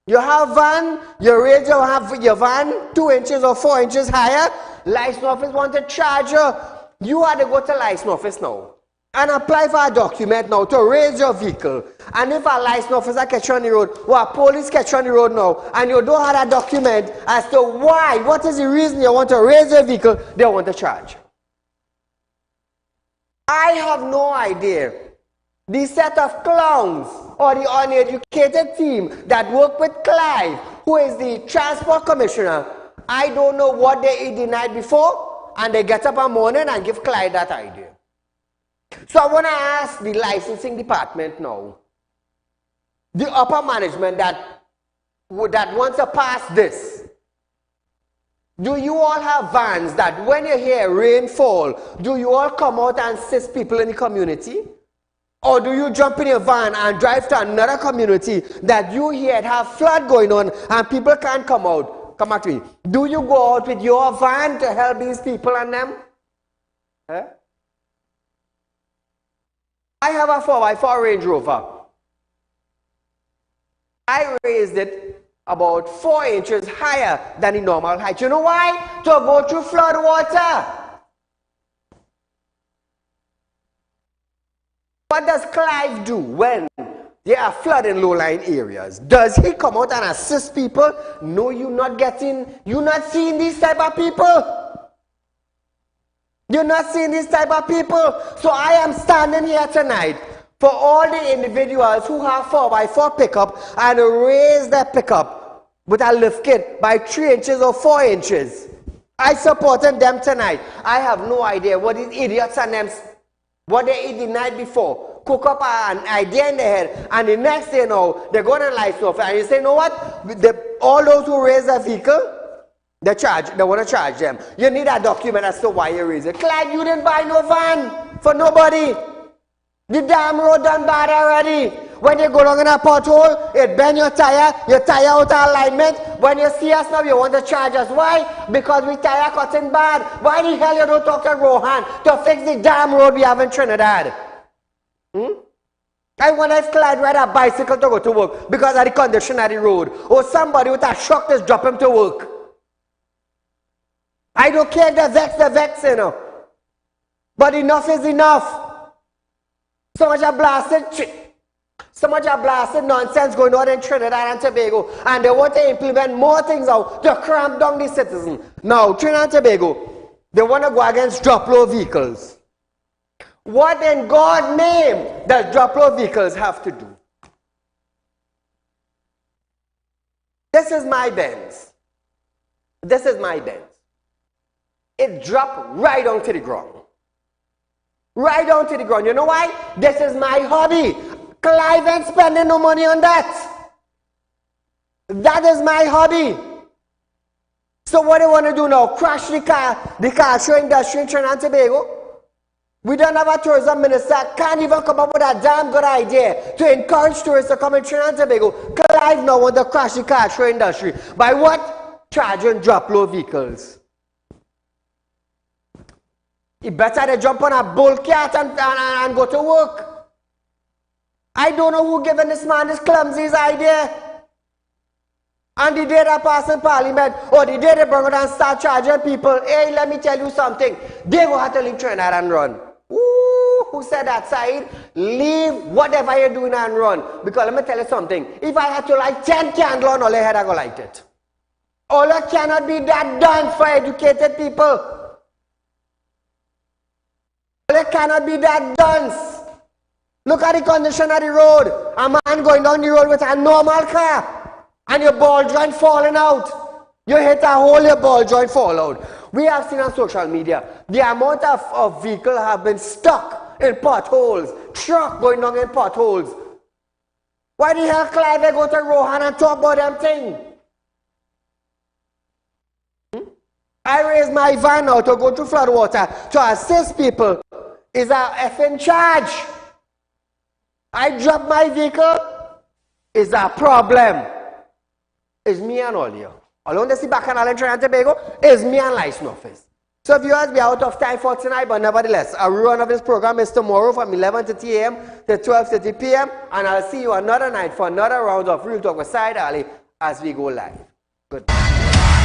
You have van, you raise your van 2 inches or 4 inches higher, license office want to charge you. You have to go to license office now and apply for a document now to raise your vehicle. And if a license officer catch you on the road, or a police catch you on the road now, and you don't have a document as to why, what is the reason you want to raise your vehicle, they want to charge. I have no idea. The set of clowns or the uneducated team that work with Clive, who is the transport commissioner, I don't know what they eat the night before, and they get up in the morning and give Clive that idea. So I want to ask the licensing department now, the upper management that wants to pass this, Do you all have vans that when you hear rainfall, do you all come out and assist people in the community? Or do you jump in your van and drive to another community that you hear have flood going on and people can't come out? Come back to me. Do you go out with your van to help these people and them? Huh? I have a 4x4 Range Rover. I raised it about 4 inches higher than the normal height. You know why? To go through flood water. What does Clive do when there are flood in low-lying areas? Does he come out and assist people? No, you're not seeing these type of people. You're not seeing these type of people. So I am standing here tonight for all the individuals who have 4x4 pickup and raise their pickup with a lift kit by 3 inches or 4 inches. I supported them tonight. I have no idea what these idiots and them, what they eat the night before. Cook up an idea in their head, and the next day now, they're going to light off. And you say, you know what? All those who raise a vehicle, they want to charge them. You need a document as to why you raise it. Clyde, you didn't buy no van for nobody. The damn road done bad already. When you go along in a pothole, it bend your tire out of alignment. When you see us now, you want to charge us. Why? Because we tire cutting bad. Why the hell you don't talk to Rohan to fix the damn road we have in Trinidad? I wonder if Clyde ride a bicycle to go to work because of the condition of the road. Or somebody with a shock just drop him to work. I don't care if they're vex, you know. But enough is enough. So much of blasted nonsense going on in Trinidad and Tobago, and they want to implement more things out to cramp down the citizens. Now, Trinidad and Tobago, they want to go against drop-load vehicles. What in God's name does drop-load vehicles have to do? This is my Benz. This is my Benz. It dropped right down to the ground. Right down to the ground. You know why? This is my hobby. Clive ain't spending no money on that. That is my hobby. So what do you want to do now? Crash the car show industry in Trinidad and Tobago? We don't have a tourism minister, can't even come up with a damn good idea to encourage tourists to come in Trinidad and Tobago. Clive now want to crash the car show industry. By what? Charging drop-load vehicles. He better to jump on a bull cat and go to work. I don't know who given this man this clumsy idea. And the day that pass in Parliament, or the day they bring it and start charging people, hey, let me tell you something, they will have to leave Trinidad and run. Ooh, who said that, Saeed? Leave whatever you're doing and run. Because let me tell you something, if I had to light 10 candles on all I had, I go light it. All that cannot be that done for educated people. It cannot be that dunce. Look at the condition of the road. A man going down the road with a normal car and your ball joint falling out. You hit a hole, your ball joint fall out. We have seen on social media the amount of vehicles have been stuck in potholes. Truck going down in potholes. Why the hell Clive they go to Rohan and talk about them thing? I raised my van now to go through flood water to assist people. Is a effing charge. I drop my vehicle. Is a problem. It's me and all you. Along the Bacchanal in Trinidad and Tobago, it's me and license office. So viewers, we are out of time for tonight, but nevertheless, a rerun of this program is tomorrow from 11:30 a.m. to 12:30 p.m. And I'll see you another night for another round of Real Talk with Saieed Ali as we go live. Goodbye.